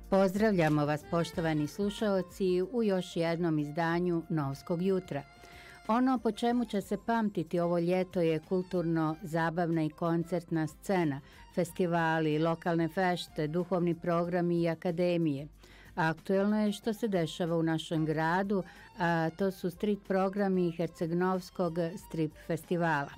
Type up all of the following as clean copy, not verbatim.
Pozdravljamo vas, poštovani slušaoci, u još jednom izdanju Novskog jutra. Ono po čemu će se pamtiti ovo ljeto je kulturno-zabavna i koncertna scena, festivali, lokalne fešte, duhovni programi i akademije. Aktuelno je što se dešava u našem gradu, a to su street programi Herceg Novskog strip festivala.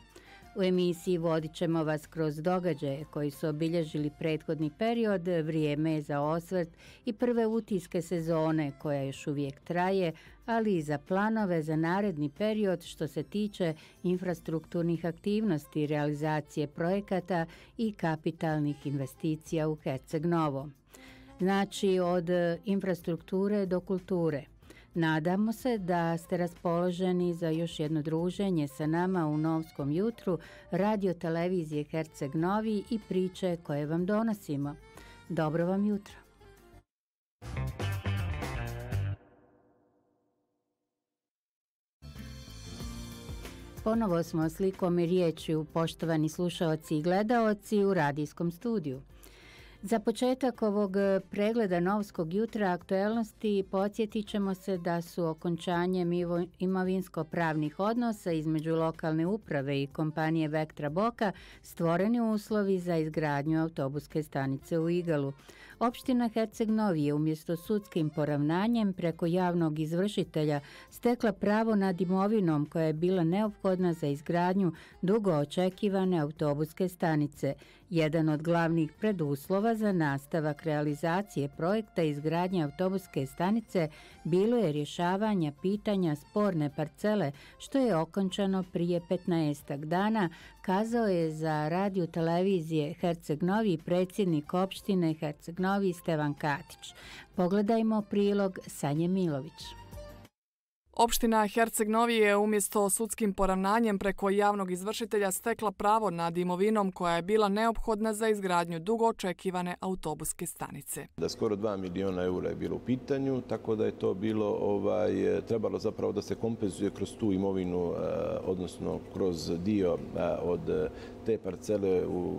U emisiji vodit ćemo vas kroz događaje koji su obilježili prethodni period, vrijeme za osvrt i prve utiske sezone koja još uvijek traje, ali i za planove za naredni period što se tiče infrastrukturnih aktivnosti, realizacije projekata i kapitalnih investicija u Herceg Novo. Znači od infrastrukture do kulture. Nadamo se da ste raspoloženi za još jedno druženje sa nama u Novskom jutru, radio televizije Herceg Novi i priče koje vam donosimo. Dobro vam jutro! Ponovo smo slikom i riječju, poštovani slušaoci i gledaoci, u radijskom studiju. Za početak ovog pregleda Novskog jutra aktuelnosti podsjetit ćemo se da su okončanjem imovinsko-pravnih odnosa između lokalne uprave i kompanije Vektra Boka stvoreni uslovi za izgradnju autobuske stanice u Igalu. Opština Herceg Novi je umjesto sudskim poravnanjem preko javnog izvršitelja stekla pravo nad imovinom koja je bila neophodna za izgradnju dugo očekivane autobuske stanice. Jedan od glavnih preduslova za nastavak realizacije projekta izgradnje autobuske stanice bilo je rješavanje pitanja sporne parcele, što je okončano prije 15 dana, kazao je za radio televizije Herceg Novi predsjednik opštine Herceg Novi Stevan Katić. Pogledajmo prilog Sanje Milović. Opština Herceg Novi je umjesto sudskim poravnanjem preko javnog izvršitelja stekla pravo nad imovinom koja je bila neophodna za izgradnju dugo očekivane autobuske stanice. Da skoro 2 miliona eura je bilo u pitanju, tako da je to bilo trebalo zapravo da se kompenzuje kroz tu imovinu, odnosno kroz dio od te parcele u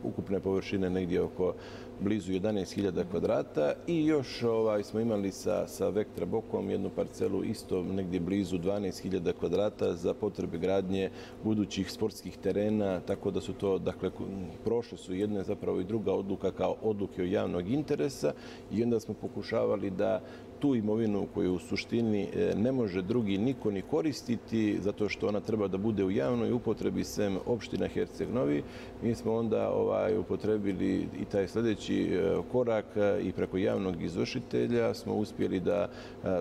ukupne površine negdje oko blizu 11.000 kvadrata i još smo imali sa Vektra Bokom jednu parcelu isto negdje blizu 12.000 kvadrata za potrebe gradnje budućih sportskih terena, tako da su to, dakle, prošle su jedna zapravo i druga odluka kao odluke od javnog interesa i onda smo pokušavali da tu imovinu koju u suštini ne može drugi niko ni koristiti zato što ona treba da bude u javnoj upotrebi sem opština Herceg Novi. Mi smo onda upotrebili i taj sljedeći korak i preko javnog izvršitelja smo uspjeli da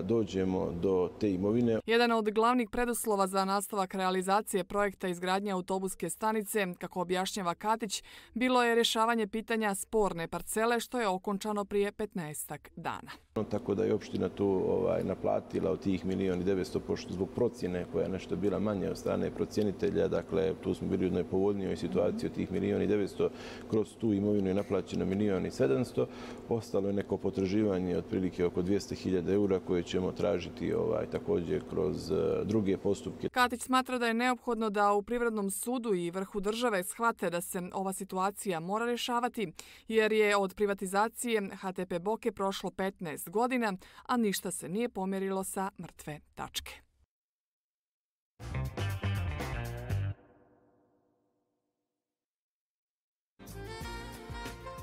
dođemo do te imovine. Jedan od glavnih preduslova za nastavak realizacije projekta izgradnje autobuske stanice, kako objašnjava Katić, bilo je rješavanje pitanja sporne parcele što je okončano prije 15 dana. Tako da je opština tu naplatila od tih 1.900.000 zbog procjene koja je nešto bila manja od strane procjenitelja. Dakle, tu smo bili u jednoj povoljnijoj situaciji od tih 1.900.000. Kroz tu imovinu je naplaćeno 1.700.000. Ostalo je neko potraživanje otprilike oko 200.000 eura koje ćemo tražiti također kroz druge postupke. Katić smatra da je neophodno da u Privrednom sudu i vrhu države shvate da se ova situacija mora rješavati jer je od privatizacije HTP Boke prošlo 15 godina, a ništa se nije pomjerilo sa mrtve tačke.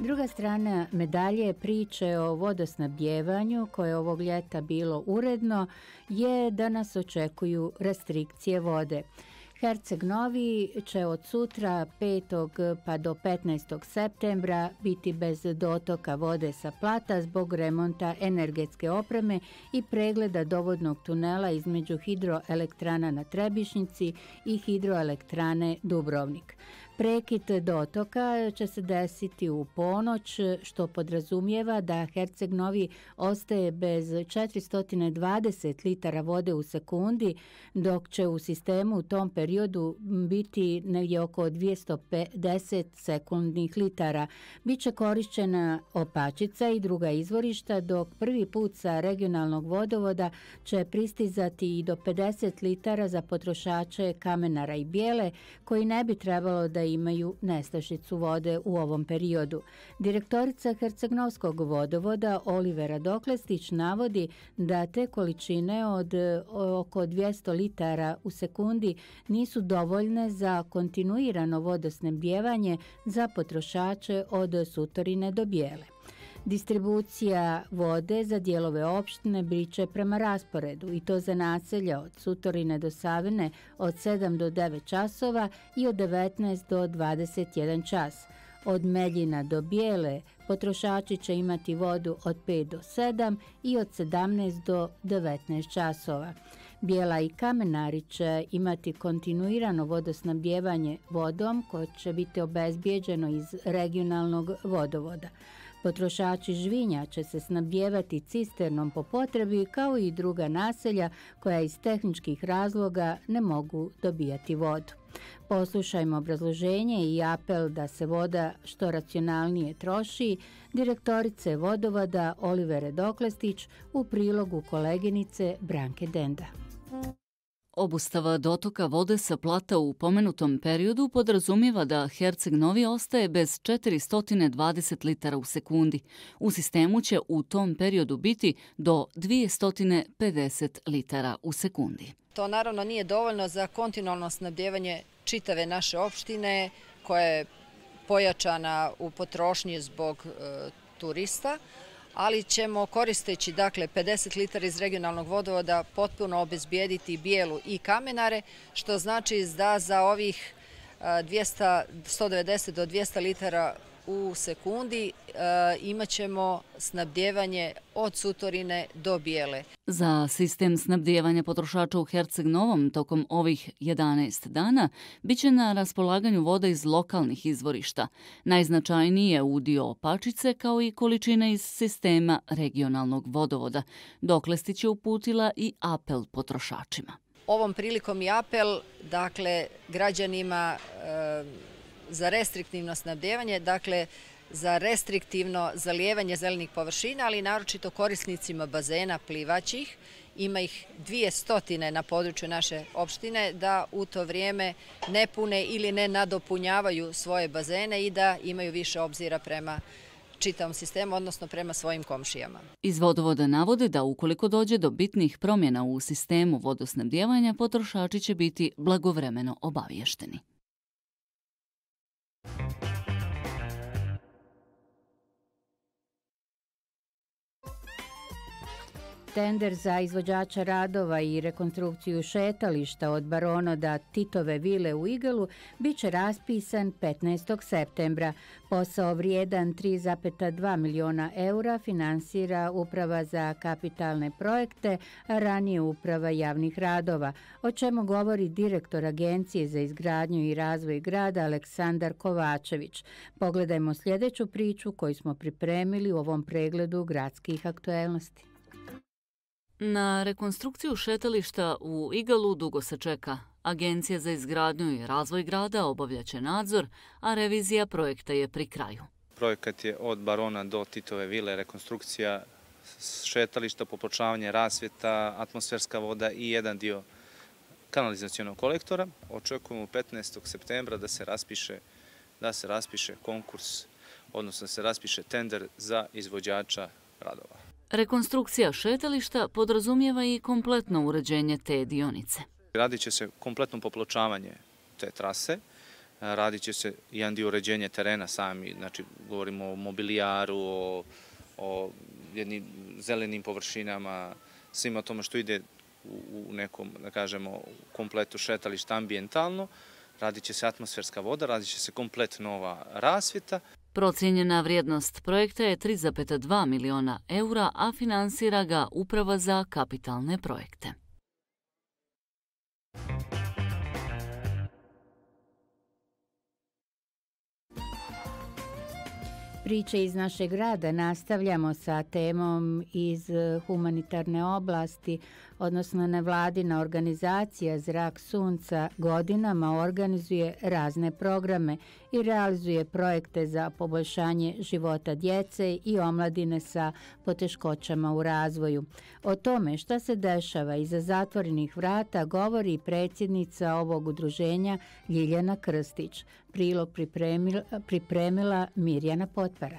Druga strana medalje priče o vodosnabdjevanju koje ovog ljeta bilo uredno je da nas očekuju restrikcije vode. Herceg Novi će od sutra 5. pa do 15. septembra biti bez dotoka vode sa Plata zbog remonta energetske opreme i pregleda dovodnog tunela između hidroelektrana na Trebišnjici i hidroelektrane Dubrovnik. Prekid dotoka će se desiti u ponoć, što podrazumijeva da Herceg Novi ostaje bez 420 litara vode u sekundi, dok će u sistemu u tom periodu biti negdje oko 250 sekundnih litara. Biće korišćena Opačica i druga izvorišta, dok prvi put sa regionalnog vodovoda će pristizati i do 50 litara za potrošače Kamenara i Bijele, koji ne bi trebalo da da imaju nestašicu vode u ovom periodu. Direktorica Herceg-Novskog vodovoda Olivera Doklestić navodi da te količine od oko 200 litara u sekundi nisu dovoljne za kontinuirano vodosnabdijevanje za potrošače od Sutorine do Bijele. Distribucija vode za dijelove opštine biće prema rasporedu i to za naselja od Sutorine do Savine od 7 do 9 časova i od 19 do 21 čas. Od Meljina do Bijele potrošači će imati vodu od 5 do 7 i od 17 do 19 časova. Bijela i Kamenari će imati kontinuirano vodosnabdijevanje vodom koje će biti obezbijeđeno iz regionalnog vodovoda. Potrošači Žvinja će se snabdijevati cisternom po potrebi kao i druga naselja koja iz tehničkih razloga ne mogu dobijati vodu. Poslušajmo obrazloženje i apel da se voda što racionalnije troši direktorice vodovoda Olivere Doklestić u prilogu koleginice Branke Denda. Obustava dotoka vode sa plata u pomenutom periodu podrazumijeva da Herceg Novi ostaje bez 420 litara u sekundi. U sistemu će u tom periodu biti do 250 litara u sekundi. To naravno nije dovoljno za kontinualno snabdijevanje čitave naše opštine koja je pojačana u potrošnji zbog turista, ali ćemo koristeći 50 litara iz regionalnog vodovoda potpuno obezbijediti Bijelu i Kamenare, što znači da za ovih 190 do 200 litara u sekundi imat ćemo snabdijevanje od Sutorine do Bijele. Za sistem snabdijevanja potrošača u Herceg Novom tokom ovih 11 dana biće na raspolaganju voda iz lokalnih izvorišta. Najznačajniji je udio Opačice kao i količine iz sistema regionalnog vodovoda. Doklestić je uputila i apel potrošačima. Ovom prilikom i apel, građanima za restriktivno snabdijevanje, za restriktivno zalijevanje zelenih površina, ali naročito korisnicima bazena plivaćih. Ima ih 200 na području naše opštine da u to vrijeme ne pune ili ne nadopunjavaju svoje bazene i da imaju više obzira prema čitavom sistemu, odnosno prema svojim komšijama. Iz vodovoda navode da ukoliko dođe do bitnih promjena u sistemu vodosnabdijevanja, potrošači će biti blagovremeno obaviješteni. Tender za izvođača radova i rekonstrukciju šetališta od Baronoda Titove vile u Igalu biće raspisan 15. septembra. Posao vrijedan 3,2 miliona eura finansira Uprava za kapitalne projekte, a ranije Uprava javnih radova, o čemu govori direktor Agencije za izgradnju i razvoj grada Aleksandar Kovačević. Pogledajmo sljedeću priču koju smo pripremili u ovom pregledu gradskih aktuelnosti. Na rekonstrukciju šetališta u Igalu dugo se čeka. Agencija za izgradnju i razvoj grada obavljaće nadzor, a revizija projekta je pri kraju. Projekat je od Barona do Titove vile, rekonstrukcija šetališta, popločavanje rasvjeta, atmosferska voda i jedan dio kanalizacionog kolektora. Očekujemo 15. septembra da se raspiše konkurs, odnosno da se raspiše tender za izvođača radova. Rekonstrukcija šetališta podrazumijeva i kompletno uređenje te dionice. Radit će se kompletno popločavanje te trase, radit će se jedan dio uređenja terena sami, znači govorimo o mobilijaru, o jednim zelenim površinama, svima tome što ide u nekom, da kažemo, kompletu šetališta ambijentalno. Radit će se atmosferska voda, radit će se komplet nova rasvjeta. Procijenjena vrijednost projekta je 3,2 miliona eura, a finansira ga Uprava za kapitalne projekte. Priče iz našeg grada nastavljamo sa temom iz humanitarne oblasti. odnosno nevladina organizacija Zrak sunca, godinama organizuje razne programe i realizuje projekte za poboljšanje života djece i omladine sa poteškoćama u razvoju. O tome šta se dešava iza zatvorenih vrata govori predsjednica ovog udruženja Ljiljana Krstić. Prilog pripremila Mirjana Potpara.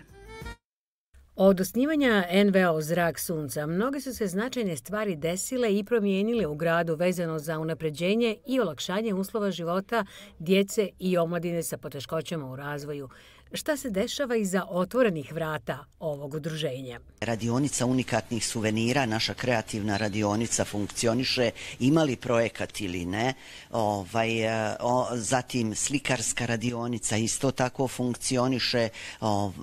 Od osnivanja NVO Zrak sunca mnoge su se značajne stvari desile i promijenile u gradu vezano za unapređenje i olakšanje uslova života djece i omladine sa poteškoćama u razvoju. Šta se dešava iza otvorenih vrata ovog udruženja? Radionica unikatnih suvenira, naša kreativna radionica funkcioniše, imali projekat ili ne. Zatim slikarska radionica isto tako funkcioniše.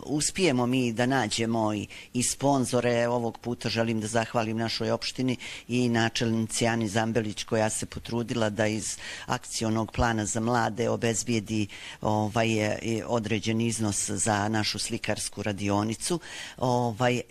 Uspijemo mi da nađemo i sponzore. Ovog puta želim da zahvalim našoj opštini i načelnici Ani Zambelić koja se potrudila da iz akcionog plana za mlade obezbijedi određen iznos za našu slikarsku radionicu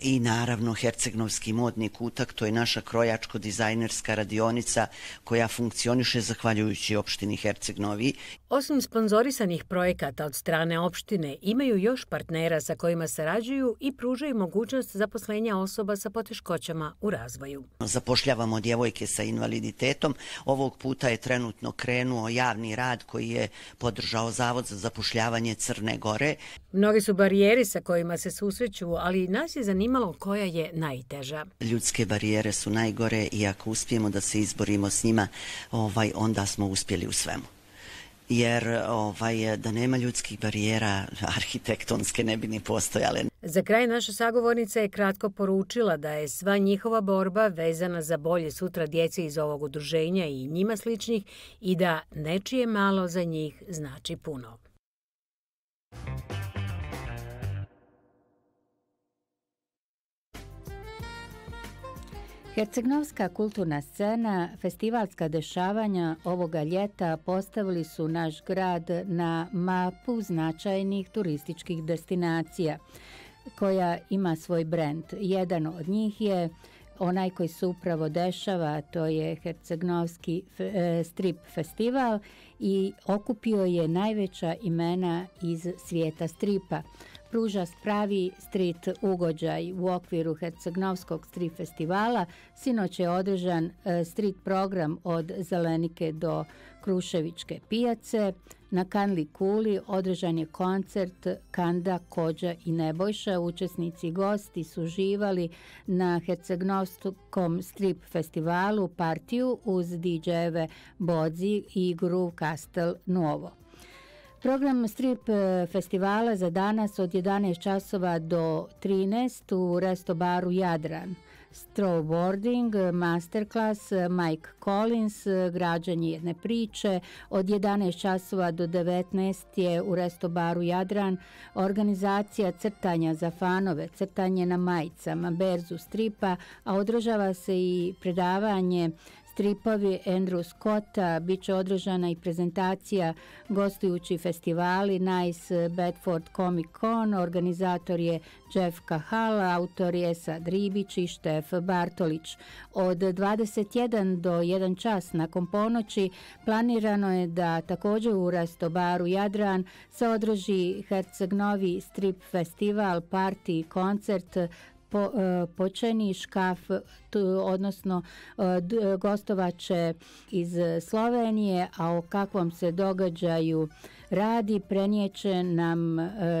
i naravno Hercegnovski modni kutak, to je naša krojačko-dizajnerska radionica koja funkcioniše zahvaljujući opštini Herceg Novi. Osim sponzorisanih projekata od strane opštine, imaju još partnera sa kojima sarađuju i pružaju mogućnost zaposlenja osoba sa poteškoćama u razvoju. Zapošljavamo djevojke sa invaliditetom. Ovog puta je trenutno krenuo javni rad koji je podržao Zavod za zapošljavanje Crne Gore. Mnogi su barijere sa kojima se susreću, ali nas je zanimalo koja je najteža. Ljudske barijere su najgore i ako uspijemo da se izborimo s njima, onda smo uspjeli u svemu. Jer da nema ljudskih barijera, arhitektonske ne bi ni postojale. Za kraj naša sagovornica je kratko poručila da je sva njihova borba vezana za bolje sutra djece iz ovog udruženja i njima sličnih i da nečije malo za njih znači puno. Hercegnovska kulturna scena, festivalska dešavanja ovoga ljeta postavili su naš grad na mapu značajnih turističkih destinacija koja ima svoj brend. Jedan od njih je onaj koji se upravo dešava, to je Hercegnovski strip festival i okupio je najveća imena iz svijeta stripa. Pruža pravi street ugođaj u okviru Hercegnovskog strip festivala. Sinoć je održan street program od Zelenike do Kruševičke pijace. Na Kanli kuli održan je koncert Kanda, Kođa i Nebojša. Učesnici i gosti su uživali na Hercegnovskom strip festivalu partiju uz DJ-eve Bodzi i Groove Castle Novo. Program strip festivala za danas od 11 časova do 13 u restobaru Jadran. Snowboarding, masterclass, Mike Collins, građanje jedne priče. Od 11 časova do 19 je u restobaru Jadran organizacija crtanja za fanove, crtanje na majicama, berzu stripa, a održava se i predavanje stripovi Andrew Scotta, bit će održana i prezentacija gostujući festivali Nice Bedford Comic Con, organizator je Jeff Kahal, autor je Sad Ribić i Štef Bartolić. Od 21 do 1 čas nakon ponoći planirano je da također u restobaru Jadran se održi Herceg Novi strip festival, party, koncert, počeni škaf, odnosno gostovaće iz Slovenije, a o kakvom se događaju radi prenijeće nam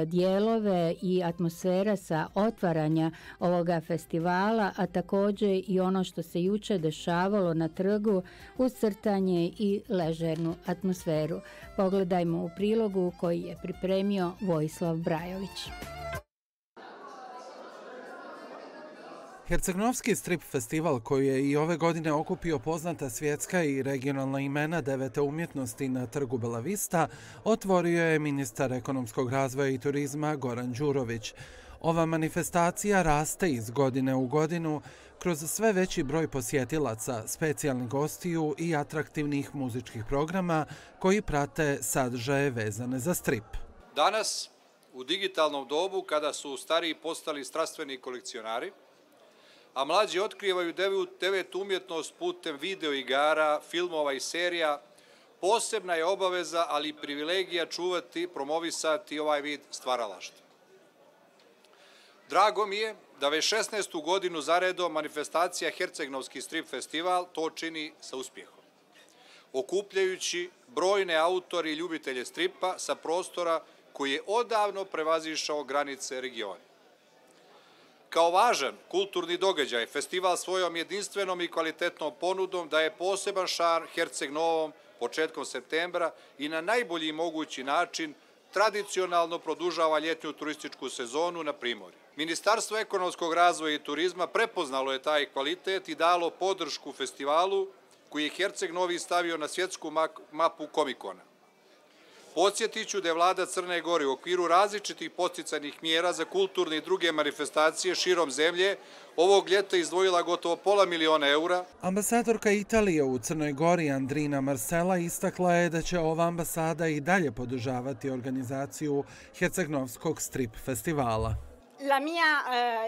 dijelove i atmosfera sa otvaranja ovoga festivala, a također i ono što se juče dešavalo na trgu uz crtanje i ležernu atmosferu. Pogledajmo u prilogu koji je pripremio Vojislav Brajović. Hercegnovski strip festival, koji je i ove godine okupio poznata svjetska i regionalna imena 9. umjetnosti na trgu Bela Vista, otvorio je ministar ekonomskog razvoja i turizma Goran Đurović. Ova manifestacija raste iz godine u godinu kroz sve veći broj posjetilaca, specijalnih gostiju i atraktivnih muzičkih programa koji prate sadržaje vezane za strip. Danas, u digitalnom dobu, kada su stariji postali strastveni kolekcionari, a mlađi otkrivaju devetu umjetnost putem videoigara, filmova i serija, posebna je obaveza, ali i privilegija čuvati, promovisati ovaj vid stvaralaštva. Drago mi je da već 16. godinu zaredom manifestacija Herceg Novski strip festival to čini sa uspjehom, okupljajući brojne autori i ljubitelje stripa sa prostora koji je odavno prevazišao granice regiona. Kao važan kulturni događaj, festival svojom jedinstvenom i kvalitetnom ponudom daje poseban šar Herceg Novom početkom septembra i na najbolji mogući način tradicionalno produžava ljetnju turističku sezonu na Primorju. Ministarstvo ekonomskog razvoja i turizma prepoznalo je taj kvalitet i dalo podršku festivalu koji je Herceg Novi stavio na svjetsku mapu Komikona. Podsjetiću da je vlada Crne Gore u okviru različitih podsticajnih mjera za kulturne i druge manifestacije širom zemlje ovog ljeta izdvojila gotovo €500.000. Ambasadorka Italije u Crnoj Gori Andrina Marcela istakla je da će ova ambasada i dalje podržavati organizaciju Herceg-Novskog strip festivala.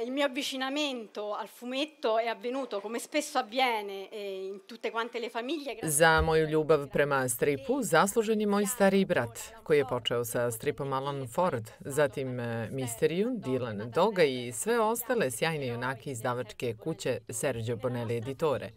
Il mio avvicinamento al fumetto è avvenuto, come spesso avviene in tutte quante le famiglie. Za moju ljubav prema stripu zaslužen je moj stariji brat, koji je počeo sa stripom Alan Ford, zatim Misteriju, Dylan Doga i sve ostale sjajne junake izdavačke kuće Sergio Bonelli Editore.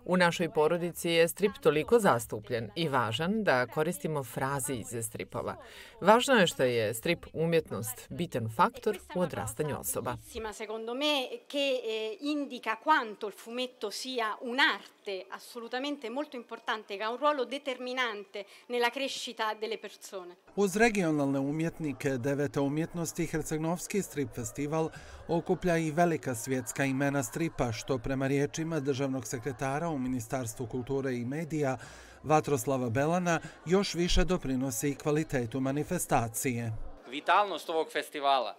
U našoj porodici je strip toliko zastupljen i važan da koristimo fraze iz stripova. Važno je što je strip umjetnost bitan faktor u odrastanju osoba. Secondo me che indica quanto il fumetto sia un'arte assolutamente molto importante, che ha un ruolo determinante nella crescita delle persone. Uz regionalne umjetnike devete umjetnosti Herceg-Novski strip festival okuplja i velika svjetska imena stripa, što prema riječima državnog sekretara u Ministarstvu kulture i medija Vatroslava Belana još više doprinosi kvalitetu manifestacije. Vitalnost ovog festivala,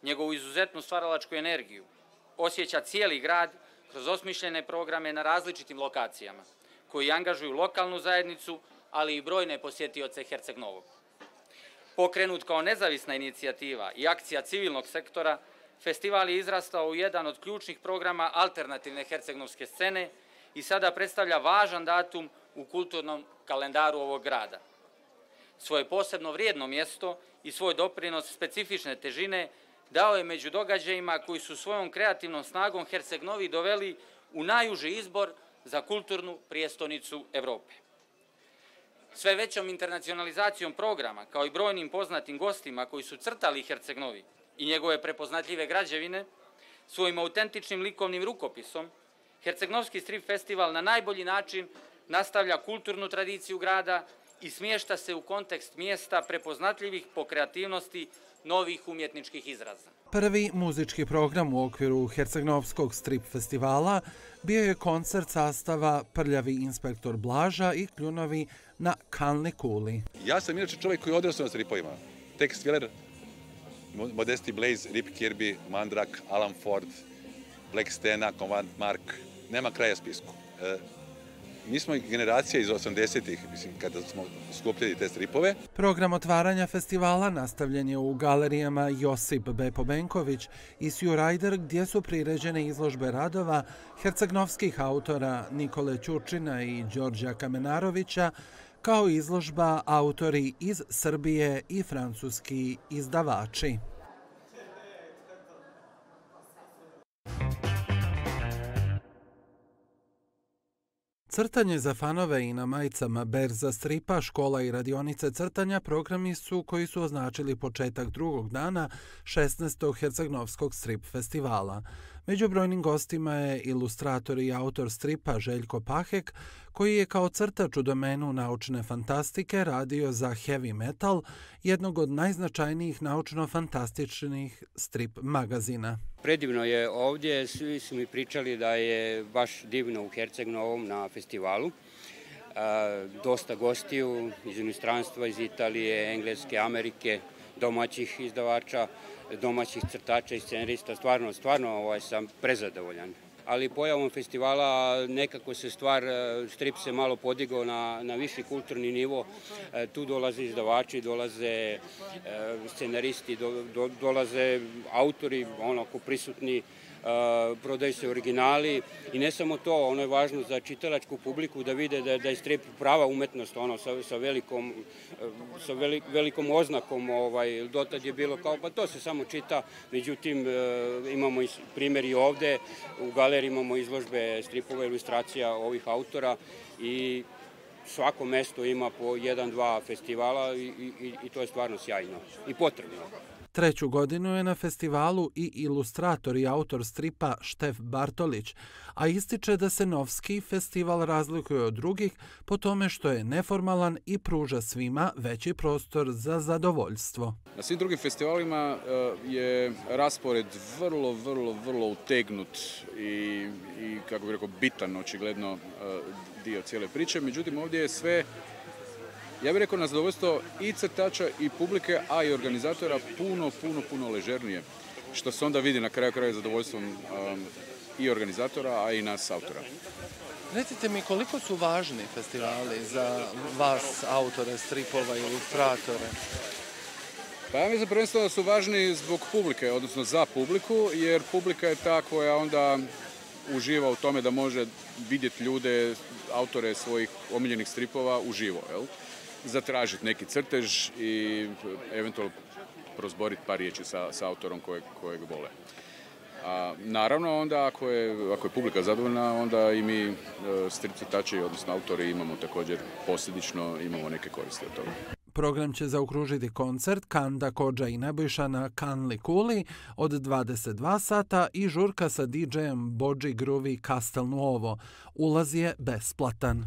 njegovu izuzetnu stvaralačku energiju, osjeća cijeli grad kroz osmišljene programe na različitim lokacijama, koji angažuju lokalnu zajednicu, ali i brojne posjetioce Herceg Novog. Pokrenut kao nezavisna inicijativa i akcija civilnog sektora, festival je izrastao u jedan od ključnih programa alternativne hercegnovske scene i sada predstavlja važan datum u kulturnom kalendaru ovog grada. Svoje posebno vrijedno mjesto i svoj doprinos specifične težine dao je među događajima koji su svojom kreativnom snagom Herceg Novi doveli u najuži izbor za kulturnu prijestolnicu Evrope. Sve većom internacionalizacijom programa, kao i brojnim poznatim gostima koji su crtali Herceg Novi i njegove prepoznatljive građevine, svojim autentičnim likovnim rukopisom, Herceg-Novski strip festival na najbolji način nastavlja kulturnu tradiciju grada i smješta se u kontekst mjesta prepoznatljivih po kreativnosti novih umjetničkih izraza. Prvi muzički program u okviru Herceg-Novskog strip festivala bio je koncert sastava Prljavi inspektor Blaža i Kljunovi na Kalni kuli. Ja sam inače čovjek koji je odrastao na stripovima. Tex Willer, Modesti Blaze, Rip Kirby, Mandrak, Alan Ford, Black Stena, Command Mark, nema kraja spisku. Mi smo generacija iz 80-ih, kada smo skupljali te stripove. Program otvaranja festivala nastavljen je u galerijama Josip Bepo Benković i Sjurajder, gdje su priređene izložbe radova hercegnovskih autora Nikole Ćurčina i Đorđa Kamenarovića, kao izložba autori iz Srbije i francuski izdavači. Crtanje za fanove i na majicama berza stripa, škola i radionice crtanja programi su koji su označili početak drugog dana 16. Herceg-Novskog strip festivala. Među brojnim gostima je ilustrator i autor stripa Željko Pahek, koji je kao crtač u domenu naučne fantastike radio za Heavy Metal, jednog od najznačajnijih naučno-fantastičnih strip magazina. Predivno je ovdje, svi su mi pričali da je baš divno u Herceg Novom na festivalu. Dosta gostiju iz inostranstva, iz Italije, Engleske, Amerike, domaćih izdavača, domaćih crtača i scenarista. Stvarno sam prezadovoljan. Ali pojavom festivala nekako se strip se malo podigao na viši kulturni nivo. Tu dolaze izdavači, dolaze scenaristi, dolaze autori onako prisutni prodaju se originali i ne samo to, ono je važno za čitalačku publiku da vide da je strip prava umetnost, ono sa velikom oznakom, dotad je bilo kao pa to se samo čita, međutim imamo primjer i ovde, u galeriji imamo izložbe stripova, ilustracija ovih autora i svako mesto ima po 1-2 festivala i to je stvarno sjajno i potrebno. Treću godinu je na festivalu i ilustrator i autor stripa Štef Bartolić, a ističe da se Novski festival razlikuje od drugih po tome što je neformalan i pruža svima veći prostor za zadovoljstvo. Na svim drugim festivalima je raspored vrlo utegnut i kako bih rekao, bitan, očigledno dio cijele priče. Međutim, ovdje je sve, ja bih rekao, na zadovoljstvo i crtača i publike, a i organizatora puno ležernije, što se onda vidi na kraju kraja zadovoljstvom i organizatora, a i nas autora. Recite mi, koliko su važni festivali za vas, autore stripova i ilustratore? Pa ja mislim prvenstveno da su važni zbog publike, odnosno za publiku, jer publika je ta koja onda uživa u tome da može vidjeti ljude, autore svojih omiljenih stripova uživo, jel? Zatražiti neki crtež i eventualno prozboriti par riječi sa autorom kojeg vole. A naravno onda ako je publika zadovoljna, onda i mi strip crtači, odnosno autori, imamo također posljedično imamo neke koristi od toga. Program će zaokružiti koncert Kanda, Kodža i Nebojša na Kanli Kuli od 22 sata i žurka sa DJ-em Bodži Gruvi Castel Nuovo. Ulaz je besplatan.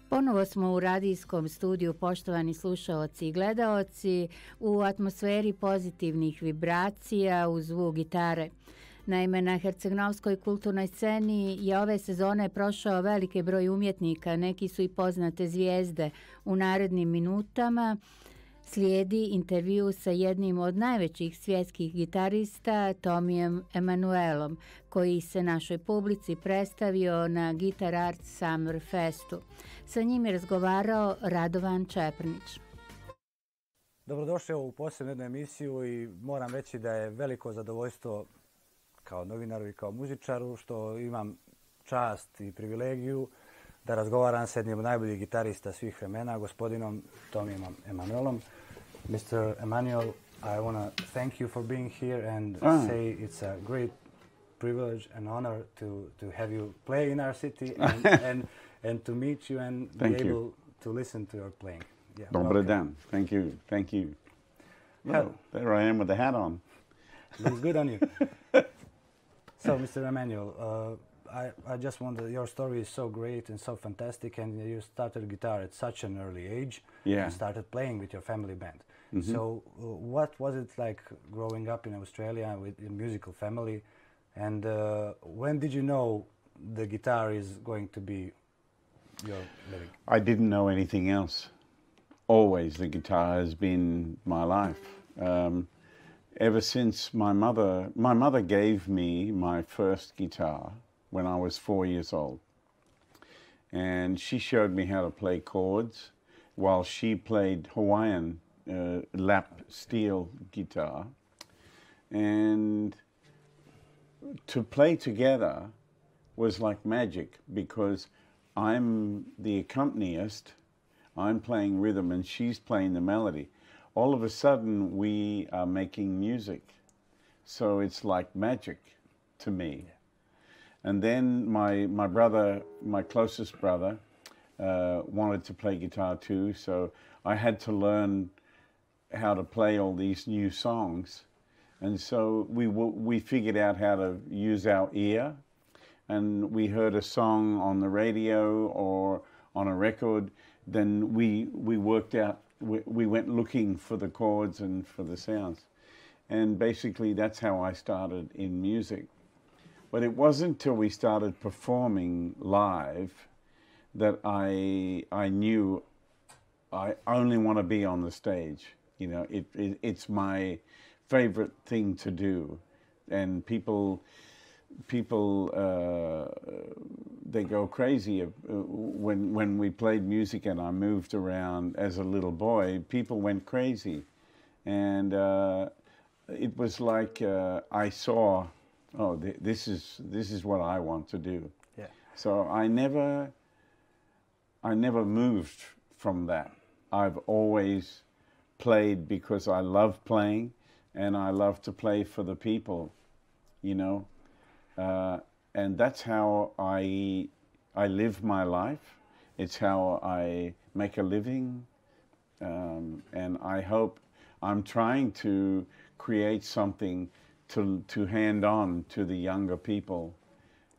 Ponovo smo u radijskom studiju, poštovani slušaoci i gledaoci, u atmosferi pozitivnih vibracija uz zvuk gitare. Naime, na hercegnovskoj kulturnoj sceni je ove sezone prošao veliki broj umjetnika, neki su i poznate zvijezde. U narednim minutama slijedi intervju sa jednim od najvećih svjetskih gitarista, Tomijem Emanuelom, koji se našoj publici predstavio na Guitar Arts Summer Festu. Sa njim je razgovarao Radovan Čeprnić. Dobrodošao u posebnu jednu emisiju i moram reći da je veliko zadovoljstvo kao novinaru i kao muzičaru što imam čast i privilegiju da razgovaram s jednim od najboljih gitarista svih vremena, gospodinom Tomijem Emanuelom. Mr. Emanuel, I want to thank you for being here and say it's a great privilege and honor to have you play in our city and to meet you and be able to listen to your playing. Yeah, Dobre dan. Thank you. Well, there I am with the hat on. Looks good on you. So, Mr. Emanuel, I just wonder, your story is so great and so fantastic, and you started guitar at such an early age. Yeah. And started playing with your family band. Mm-hmm. So, what was it like growing up in Australia with a musical family? And when did you know the guitar is going to be your living? I didn't know anything else. Always the guitar has been my life. Ever since my mother gave me my first guitar when I was 4 years old. And she showed me how to play chords while she played Hawaiian lap steel guitar. And to play together was like magic because I'm the accompanist, I'm playing rhythm and she's playing the melody. All of a sudden we are making music. So it's like magic to me. And then my brother, my closest brother, wanted to play guitar too, so I had to learn how to play all these new songs. And so we figured out how to use our ear, and we heard a song on the radio or on a record, then we worked out, we went looking for the chords and for the sounds. And basically that's how I started in music. But it wasn't till we started performing live that I knew I only want to be on the stage. You know, it's my favorite thing to do. And people they go crazy. When we played music and I moved around as a little boy, people went crazy. And it was like I saw, oh, this is what I want to do. Yeah. So I never moved from that. I've always played because I love playing, and I love to play for the people, you know. And that's how I live my life. It's how I make a living. And I hope I'm trying to create something to hand on to the younger people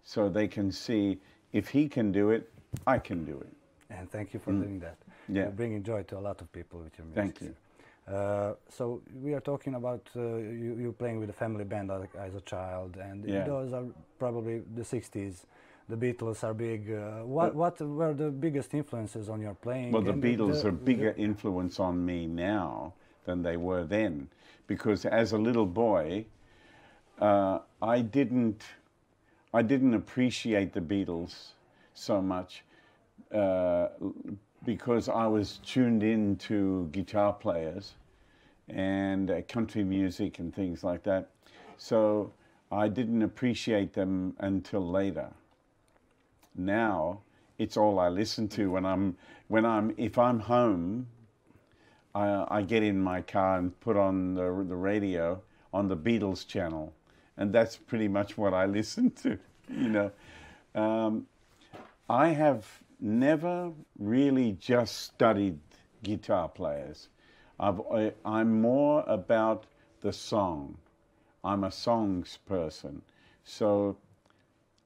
so they can see if he can do it, I can do it. And thank you for doing that. Yeah. You're bringing joy to a lot of people with your music. Thank you. So we are talking about you playing with a family band as a child, and those are probably the 60s. The Beatles are big. What were the biggest influences on your playing? Well, the Beatles are bigger influence on me now than they were then, because as a little boy, I didn't appreciate the Beatles so much because I was tuned in to guitar players and country music and things like that. So I didn't appreciate them until later. Now it's all I listen to if I'm home. I get in my car and put on the radio on the Beatles channel, and that's pretty much what I listen to. You know, I have never really just studied guitar players. I'm more about the song. I'm a songs person, so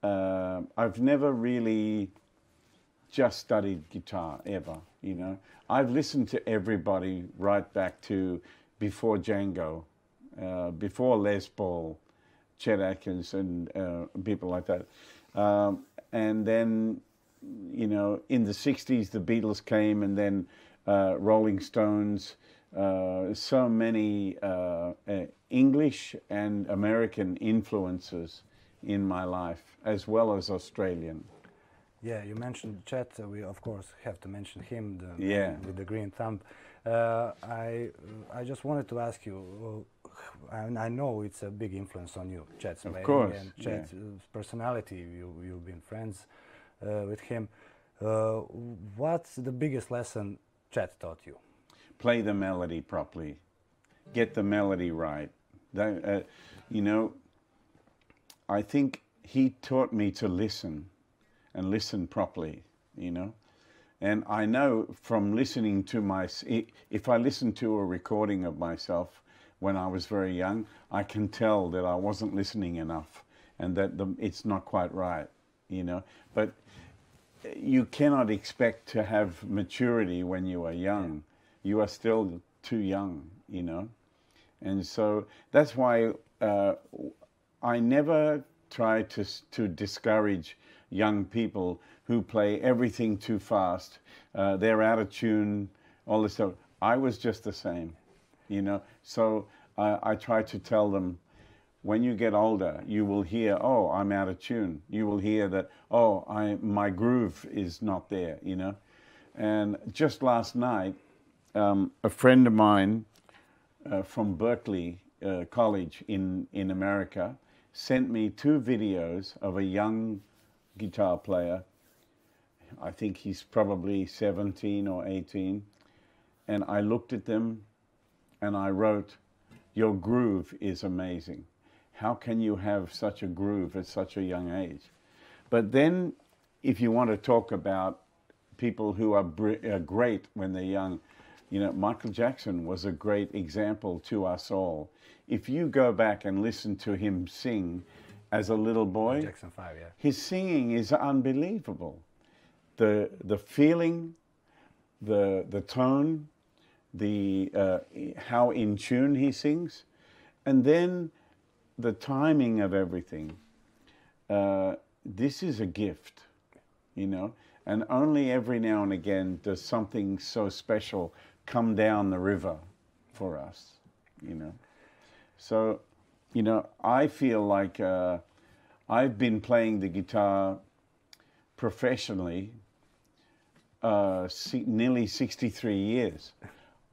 I've never really just studied guitar ever. You know, I've listened to everybody right back to before Django, before Les Paul, Chet Atkins, and people like that, and then, you know, in the 60s, the Beatles came, and then Rolling Stones, so many English and American influences in my life, as well as Australian. Yeah, you mentioned Chet. We, of course, have to mention him, with the green thumb. I just wanted to ask you, I know it's a big influence on you, Chet's playing, course, and Chet's personality. You've been friends with him. What's the biggest lesson Chet taught you? Play the melody properly. Get the melody right. You know, I think he taught me to listen and listen properly, you know. And I know from listening to if I listen to a recording of myself when I was very young, I can tell that I wasn't listening enough and that it's not quite right, you know. But you cannot expect to have maturity when you are young. You are still too young, you know. And so that's why I never try to discourage young people who play everything too fast. They're out of tune, all this stuff. I was just the same, you know. So I try to tell them, when you get older, you will hear, oh, I'm out of tune. You will hear that, oh, my groove is not there, you know. And just last night, a friend of mine from Berkeley College in America sent me 2 videos of a young guitar player. I think he's probably 17 or 18. And I looked at them and I wrote, your groove is amazing. How can you have such a groove at such a young age? But then if you want to talk about people who are great when they're young, you know, Michael Jackson was a great example to us all. If you go back and listen to him sing as a little boy, Jackson 5, yeah. His singing is unbelievable. The feeling, the tone, how in tune he sings, and then the timing of everything. This is a gift, you know, and only every now and again does something so special come down the river for us, you know. So, you know, I feel like I've been playing the guitar professionally nearly 63 years.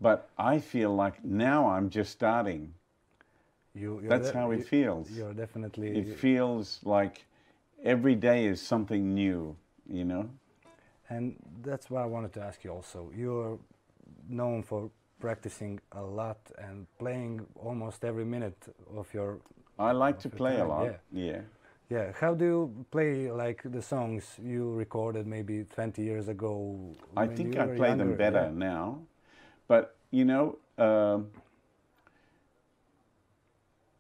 But I feel like now I'm just starting. That's how it feels. You're definitely... It feels like every day is something new, you know? And that's what I wanted to ask you also. You're known for practicing a lot and playing almost every minute of your... I like to play a lot, yeah. Yeah, how do you play like the songs you recorded maybe 20 years ago? I think I play them better now. But, you know,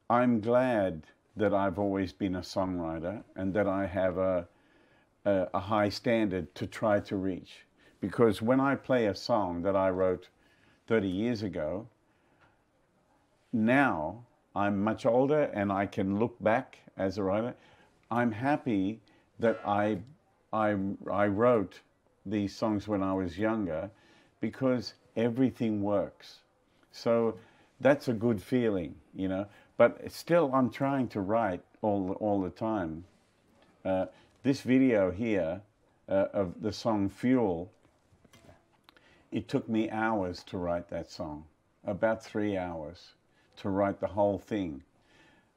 I'm glad that I've always been a songwriter and that I have a high standard to try to reach. Because when I play a song that I wrote 30 years ago, now I'm much older and I can look back as a writer. I'm happy that I wrote these songs when I was younger because everything works. So that's a good feeling, you know. But still, I'm trying to write all the time. This video here of the song Fuel, it took me hours to write that song, about 3 hours to write the whole thing.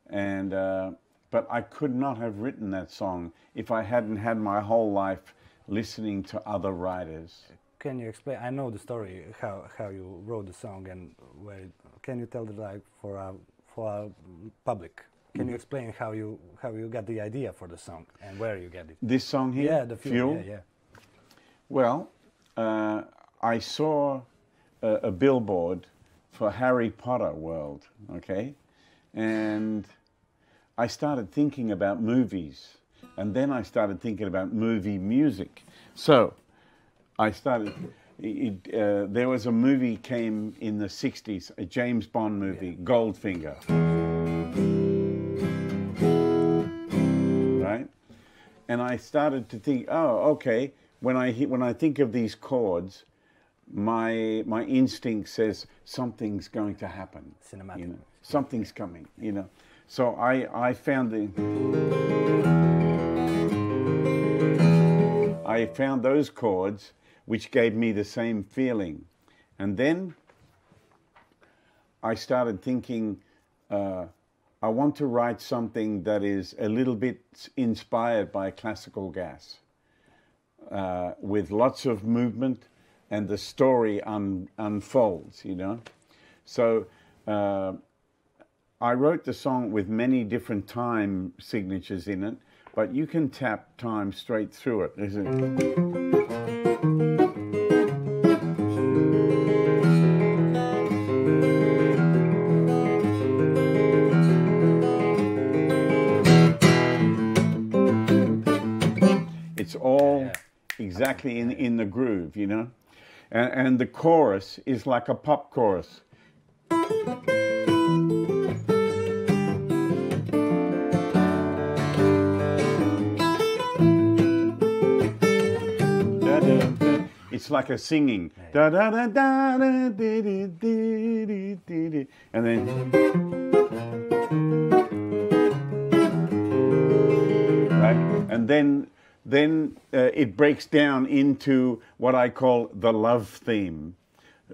And, but I could not have written that song if I hadn't had my whole life listening to other writers. Can you explain? I know the story, how you wrote the song and where. Can you tell it like for our public? Can you explain how you got the idea for the song and where you get it? This song here? Yeah, the Fuel. Yeah. Well, I saw a billboard for Harry Potter World, okay? And I started thinking about movies. And then I started thinking about movie music. So I started, there was a movie came in the 60s, a James Bond movie, Goldfinger. Right? And I started to think, oh, okay, when I think of these chords, my instinct says something's going to happen. Cinematic. You know? Something's coming, you know. So I found those chords which gave me the same feeling. And then I started thinking, I want to write something that is a little bit inspired by classical gas, with lots of movement and the story unfolds, you know. So I wrote the song with many different time signatures in it, but you can tap time straight through it. It's all exactly in the groove, you know? And the chorus is like a pop chorus. It's like a singing. Da da da da da dee dee dee, and then right, and then it breaks down into what I call the love theme.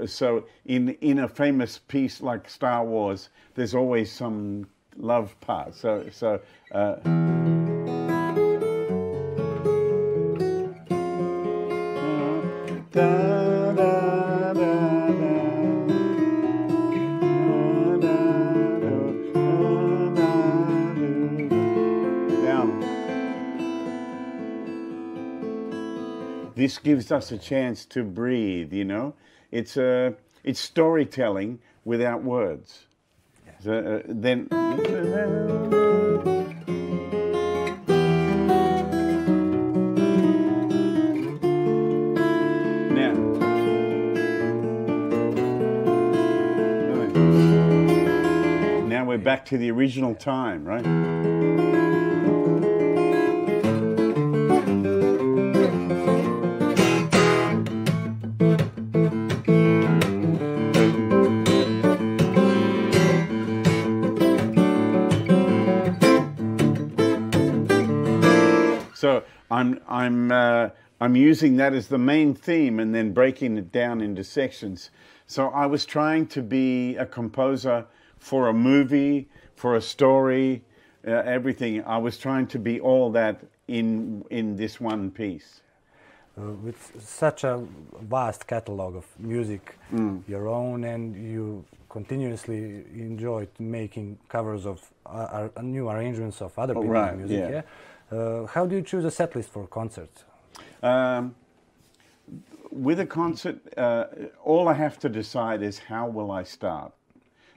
So in a famous piece like Star Wars, there's always some love part. So da, da, da, down. This gives us a chance to breathe, you know. It's storytelling without words. So, then. Now we're back to the original time, right? So I'm using that as the main theme and then breaking it down into sections. So I was trying to be a composer for a movie, for a story, everything. I was trying to be all that in this one piece. With such a vast catalog of music, your own, and you continuously enjoyed making covers of new arrangements of other people's music. Yeah. How do you choose a set list for concerts? With a concert, all I have to decide is how will I start.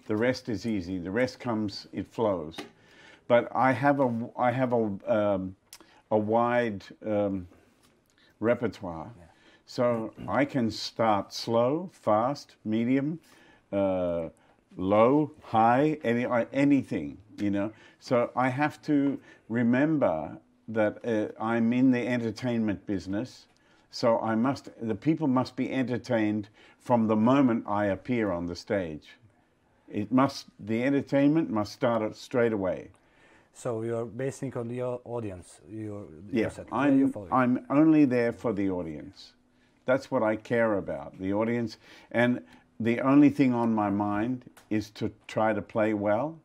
The rest is easy. The rest comes, it flows. But I have a wide repertoire, so I can start slow, fast, medium, low, high, anything, you know. So I have to remember that I'm in the entertainment business, so the people must be entertained from the moment I appear on the stage. The entertainment must start straight away. So you're basing on the audience. I'm only there for the audience. That's what I care about, the audience. And the only thing on my mind is to try to play well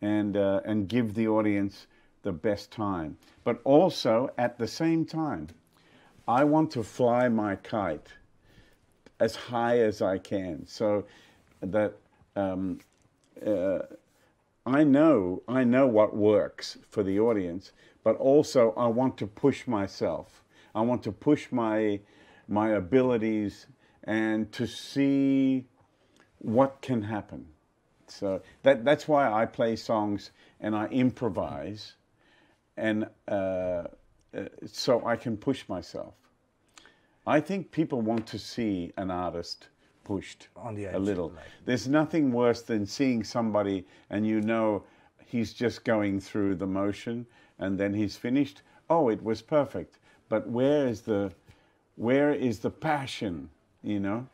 and give the audience the best time. But also, at the same time, I want to fly my kite as high as I can, so that I know what works for the audience, but also I want to push myself. I want to push my abilities and to see what can happen. So that's why I play songs and I improvise, and so I can push myself. I think people want to see an artist pushed on the edge, a little. There's nothing worse than seeing somebody and you know he's just going through the motion and then he's finished. Oh, it was perfect. But where is the passion, you know?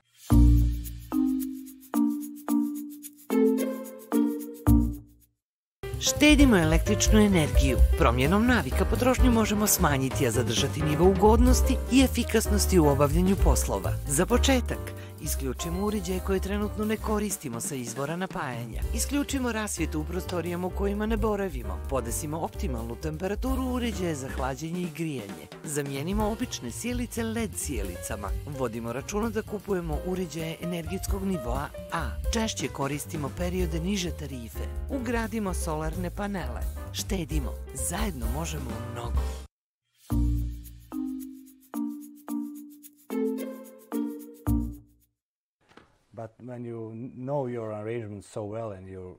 Štedimo električnu energiju. Promjenom navika potrošnju možemo smanjiti, a zadržati nivo ugodnosti i efikasnosti u obavljanju poslova. Za početak, isključimo uređaje koje trenutno ne koristimo sa izvora napajanja. Isključimo rasvjetu u prostorijama u kojima ne boravimo. Podesimo optimalnu temperaturu uređaja za hlađenje i grijanje. Zamijenimo obične sjelice LED sjelicama. Vodimo računa da kupujemo uređaje energetskog nivoa A. Češće koristimo periode niže tarife. Ugradimo solarne panele. Štedimo. Zajedno možemo mnogo. But when you know your arrangements so well and you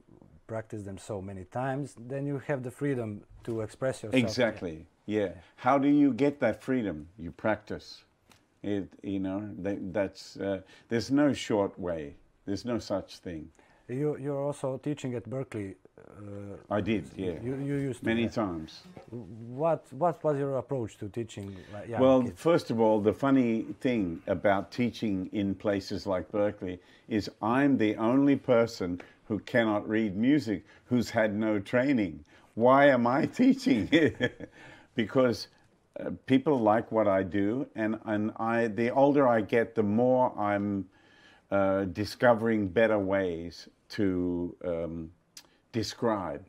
practice them so many times, then you have the freedom to express yourself. Exactly, yeah. How do you get that freedom? You practice. You know, there's no short way. There's no such thing. You're also teaching at Berkeley. I did, yeah. You used to. Many times. What was your approach to teaching young Well, kids? first of all, the funny thing about teaching in places like Berkeley is I'm the only person who cannot read music who's had no training. Why am I teaching? Because people like what I do, and the older I get, the more I'm discovering better ways to describe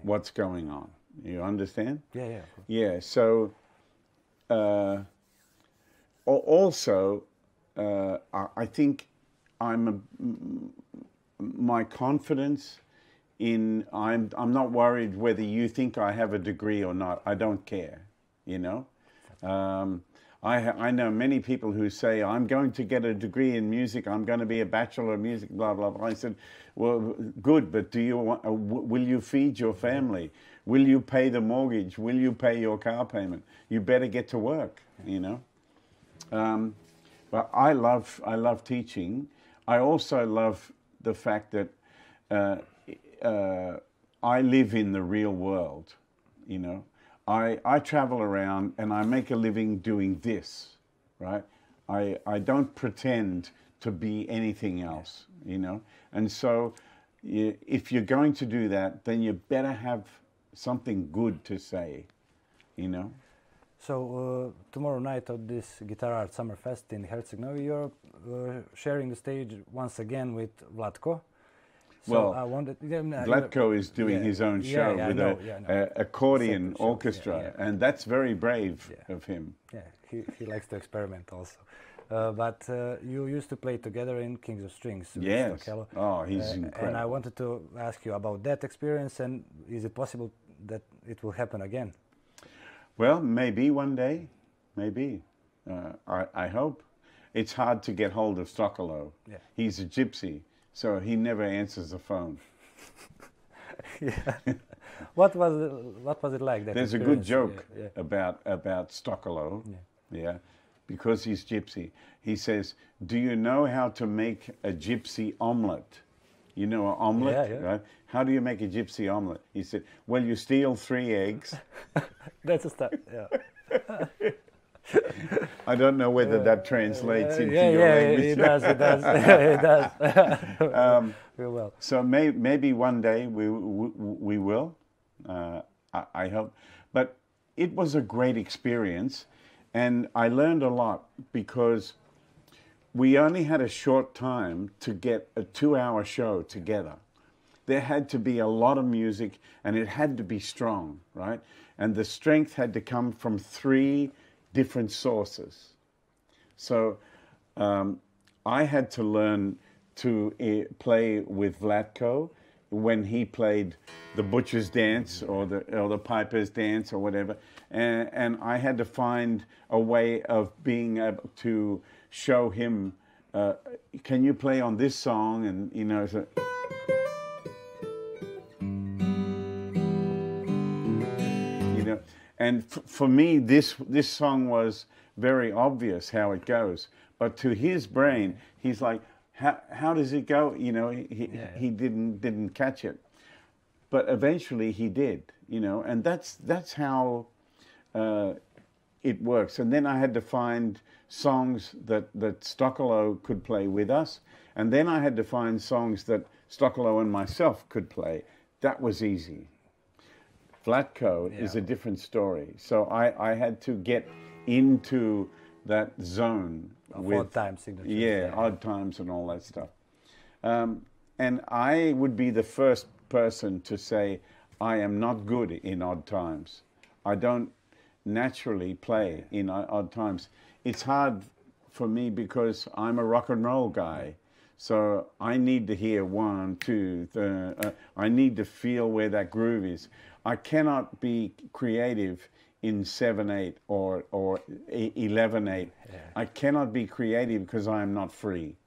what's going on. You understand? Yeah. Yeah, so also I think my confidence in, I'm not worried whether you think I have a degree or not. I don't care, you know. I know many people who say, I'm going to get a degree in music, I'm going to be a bachelor of music, blah, blah, blah. I said, well, good, but will you feed your family? Will you pay the mortgage? Will you pay your car payment? You better get to work, you know. But I love teaching. I also love the fact that I live in the real world, you know. I travel around and I make a living doing this, right? I don't pretend to be anything else, you know? And so if you're going to do that, then you better have something good to say, you know? So tomorrow night at this Guitar Art Summer Fest in Herceg Novi, you're sharing the stage once again with Vlatko. So well, I wanted, Vlatko is doing his own show with an accordion orchestra, and that's very brave of him. Yeah, he likes to experiment also. But you used to play together in Kings of Strings. Yes. Stokello. Oh, he's incredible. And I wanted to ask you about that experience, and is it possible that it will happen again? Well, maybe one day, maybe. I hope. It's hard to get hold of Stokello. Yeah. He's a gypsy, so he never answers the phone. What was it like? That There's a good joke about Stokello, because he's gypsy. He says, "Do you know how to make a gypsy omelette?" You know, an omelette, right? How do you make a gypsy omelette? He said, "Well, you steal 3 eggs." That's a start. Yeah. I don't know whether that translates into your language. It does. It does. It does. Well. So maybe one day we will. I hope. But it was a great experience, and I learned a lot because we only had a short time to get a 2-hour show together. There had to be a lot of music, and it had to be strong, right? And the strength had to come from 3 different sources. So I had to learn to play with Vlatko when he played the Butcher's Dance or the Piper's Dance or whatever, and I had to find a way of being able to show him, can you play on this song? And you know, so and for me, this song was very obvious how it goes. But to his brain, he's like, how does it go? You know, he didn't catch it. But eventually he did, you know, and that's how it works. And then I had to find songs that Stokello could play with us. And then I had to find songs that Stokello and myself could play. That was easy. Vlatko is a different story. So I had to get into that zone with odd time signatures. Yeah, odd times and all that stuff. And I would be the first person to say, I am not good in odd times. I don't naturally play in odd times. It's hard for me because I'm a rock and roll guy. So I need to hear 1, 2, 3, I need to feel where that groove is. I cannot be creative in 7/8 or 11/8. I cannot be creative because I am not free.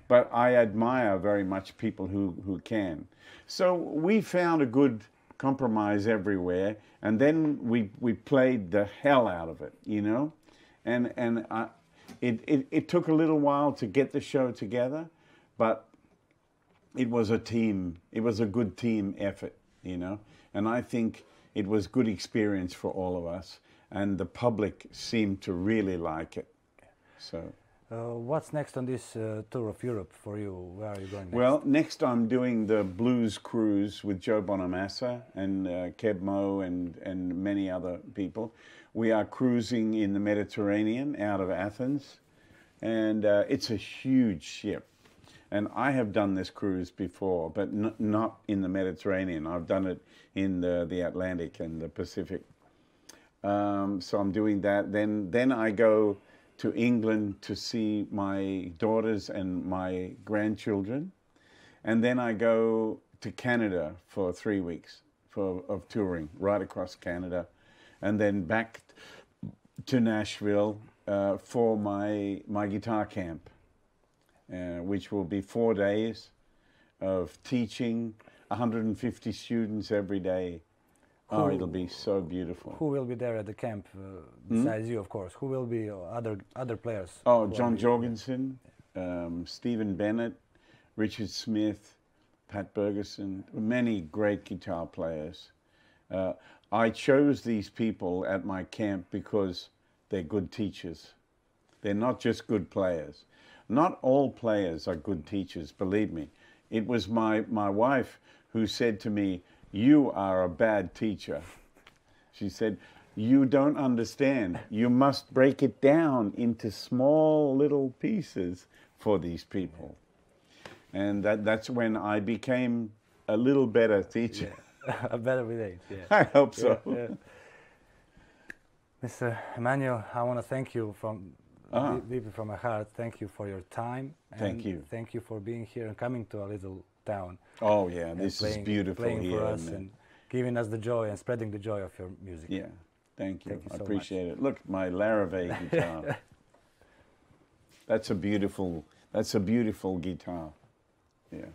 But I admire very much people who can. So we found a good compromise everywhere, and then we played the hell out of it, you know? And it took a little while to get the show together, but it was a good team effort, you know? And I think it was good experience for all of us, and the public seemed to really like it. So, what's next on this tour of Europe for you? Where are you going next? Well, next I'm doing the blues cruise with Joe Bonamassa and Keb Mo and many other people. We are cruising in the Mediterranean out of Athens, and it's a huge ship. And I have done this cruise before, but not in the Mediterranean. I've done it in the Atlantic and the Pacific. So I'm doing that. Then I go to England to see my daughters and my grandchildren. And then I go to Canada for 3 weeks of touring right across Canada. And then back to Nashville for my guitar camp. Which will be 4 days of teaching 150 students every day. It'll be so beautiful. Who will be there at the camp besides you, of course? Who will be other players? Oh, John Jorgensen, Stephen Bennett, Richard Smith, Pat Bergeson, many great guitar players. I chose these people at my camp because they're good teachers. They're not just good players. Not all players are good teachers, believe me. It was my wife who said to me, "You are a bad teacher." She said, you don't understand. You must break it down into small little pieces for these people. And that's when I became a little better teacher. Yeah. A better with age, yeah. I hope so. Yeah. Mr. Emmanuel, I want to thank you deeply from my heart. Thank you for your time. Thank you. Thank you for being here and coming to our little town. Oh yeah, this is beautiful playing here. For us and giving us the joy and spreading the joy of your music. Yeah, thank you. So I appreciate much. it. Look, my Larrivee guitar. That's a beautiful guitar. Yeah,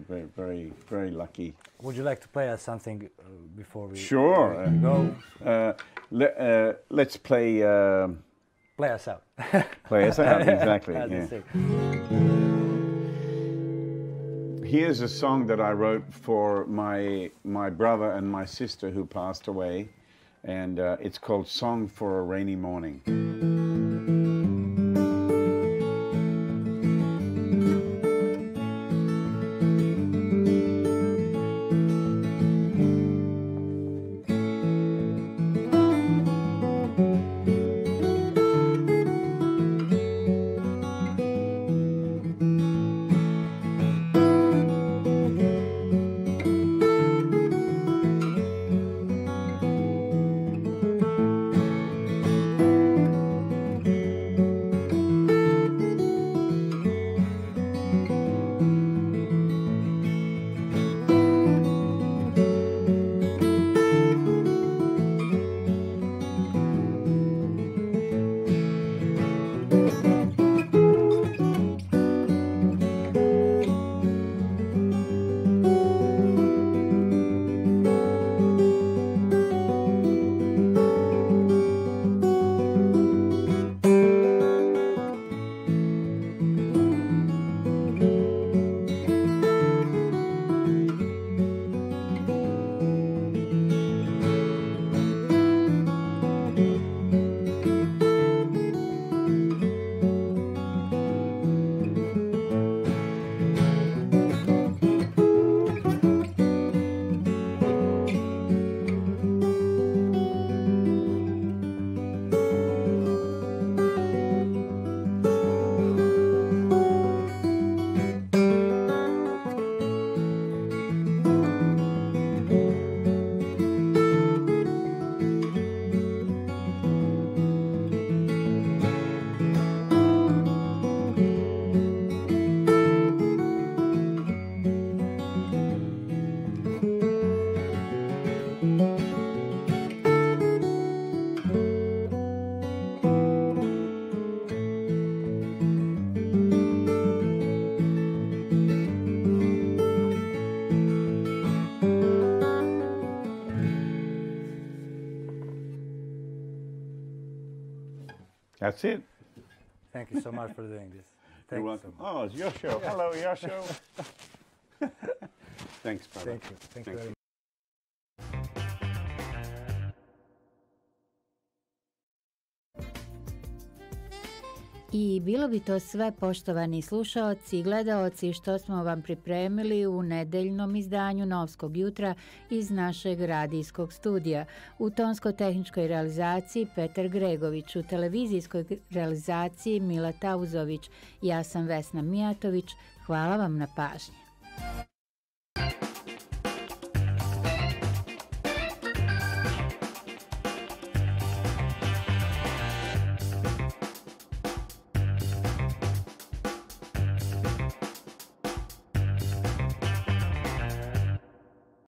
very, very, very lucky. Would you like to play us something before we Sure. Go? Let's play. Play us out. Play us out, exactly. Yeah. Here's a song that I wrote for my brother and my sister who passed away, and it's called Song for a Rainy Morning. That's it. Thank you so much for doing this. You're welcome. Oh, it's your show. Hello, your show. Thanks, brother. Thank you. Thank you very much. I bilo bi to sve, poštovani slušaoci i gledaoci, što smo vam pripremili u nedeljnom izdanju Novskog jutra iz našeg radijskog studija. U tonsko-tehničkoj realizaciji Petar Gregović, u televizijskoj realizaciji Mila Tauzović. Ja sam Vesna Mijatović. Hvala vam na pažnji.